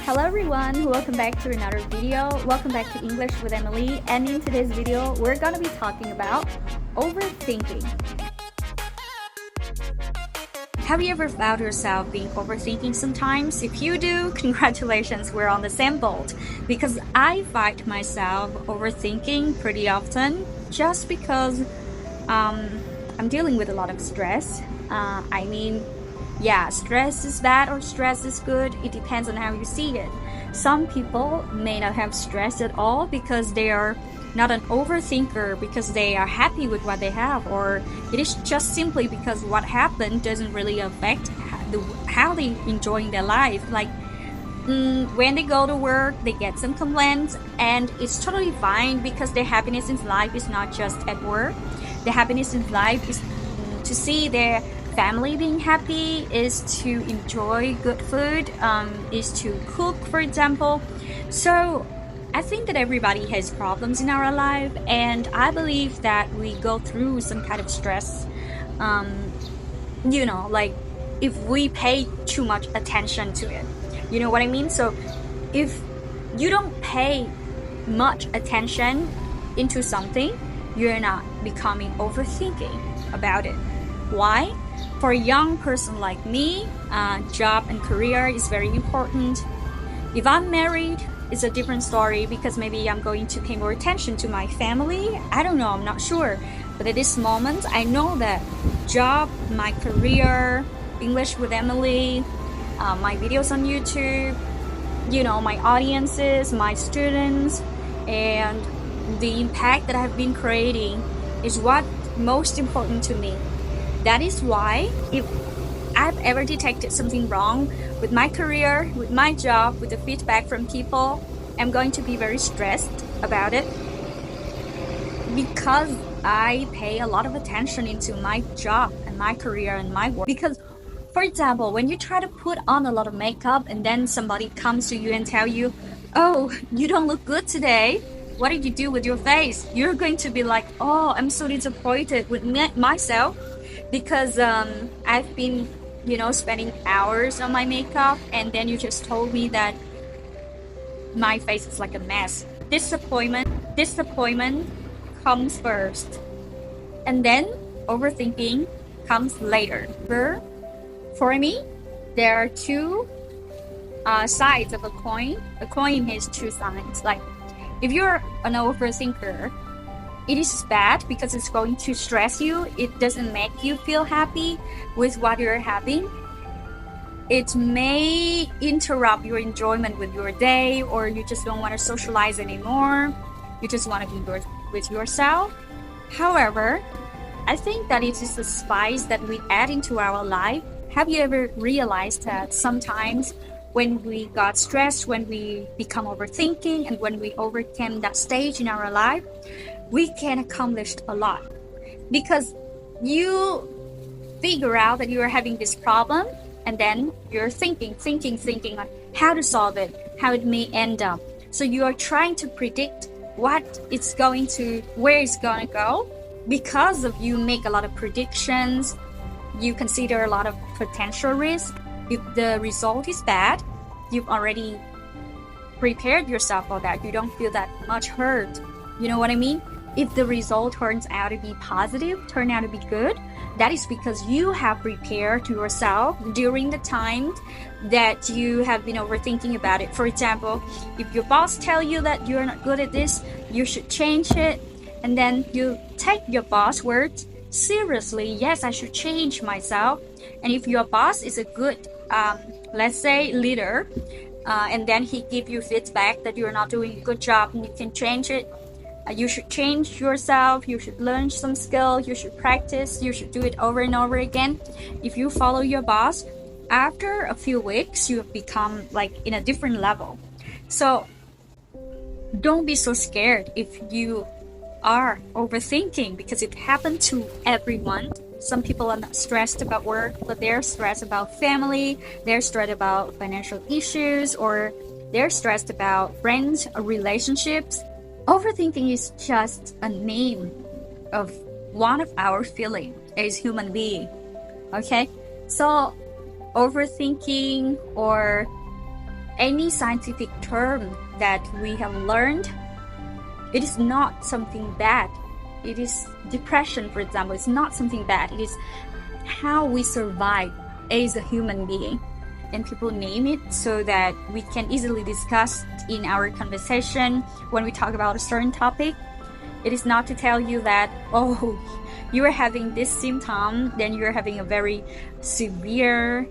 Hello everyone, welcome back to another video. Welcome back to English with Emily, and in today's video we're gonna be talking about overthinking. Have you ever found yourself being overthinking sometimes? If you do, congratulations, we're on the same boat. Because I find myself overthinking pretty often just because I'm dealing with a lot of stress. Stress is bad or stress is good. It depends on how you see it. Some people may not have stress at all because they are not an overthinker, because they are happy with what they have, or it is just simply because what happened doesn't really affect how they enjoying their life. Like when they go to work, they get some complaints, and it's totally fine because their happiness in life is not just at work. The happiness in life is to see their family being happy, is to enjoy good food, is to cook, for example. So I think that everybody has problems in our life, and I believe that we go through some kind of stress, like if we pay too much attention to it. You know what I mean? So if you don't pay much attention into something, you're not becoming overthinking about it. Why? For a young person like me, job and career is very important. If I'm married, it's a different story because maybe I'm going to pay more attention to my family. I don't know, I'm not sure. But at this moment, I know that job, my career, English with Emily, my videos on YouTube, my audiences, my students, and the impact that I've been creating is what most important to me. That is why if I've ever detected something wrong with my career, with my job, with the feedback from people, I'm going to be very stressed about it because I pay a lot of attention into my job and my career and my work. Because, for example, when you try to put on a lot of makeup and then somebody comes to you and tell you, "Oh, you don't look good today. What did you do with your face?" You're going to be like, "Oh, I'm so disappointed with myself." Because I've been, spending hours on my makeup, and then you just told me that my face is like a mess. Disappointment comes first, and then overthinking comes later. For me, there are two sides of a coin. A coin has two sides. Like if you're an overthinker, it is bad because it's going to stress you. It doesn't make you feel happy with what you're having. It may interrupt your enjoyment with your day, or you just don't want to socialize anymore. You just want to be with yourself. However, I think that it is a spice that we add into our life. Have you ever realized that sometimes when we got stressed, when we become overthinking, and when we overcame that stage in our life, we can accomplish a lot because you figure out that you are having this problem, and then you're thinking on how to solve it, how it may end up. So you are trying to predict where it's going to go. Because of you make a lot of predictions, you consider a lot of potential risk. If the result is bad, you've already prepared yourself for that. You don't feel that much hurt. You know what I mean? If the result turns out to be positive, turn out to be good, that is because you have prepared yourself during the time that you have been overthinking about it. For example, if your boss tell you that you're not good at this, you should change it, and then you take your boss words seriously. Yes, I should change myself. And if your boss is a good, let's say, leader, and then he give you feedback that you're not doing a good job and you can change it, you should change yourself, you should learn some skill, you should practice, you should do it over and over again. If you follow your boss, after a few weeks, you have become like in a different level. So don't be so scared if you are overthinking, because it happened to everyone. Some people are not stressed about work, but they're stressed about family, they're stressed about financial issues, or they're stressed about friends or relationships. Overthinking is just a name of one of our feelings as human being. Okay? So overthinking or any scientific term that we have learned, it is not something bad. It is depression, for example. It's not something bad. It is how we survive as a human being. And people name it so that we can easily discuss in our conversation when we talk about a certain topic. It is not to tell you that, oh, you are having this symptom, then you're having a very severe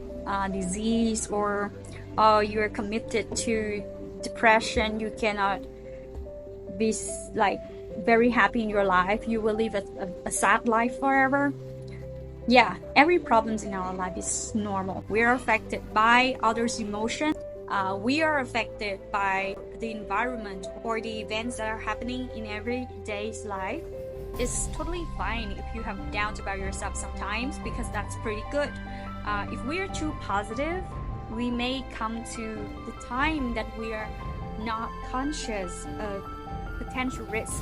disease, or oh, you are committed to depression. You cannot be like very happy in your life. You will live a sad life forever. Yeah, every problems in our life is normal. We are affected by others' emotions. We are affected by the environment or the events that are happening in every day's life. It's totally fine if you have doubts about yourself sometimes, because that's pretty good. If we are too positive, we may come to the time that we are not conscious of potential risk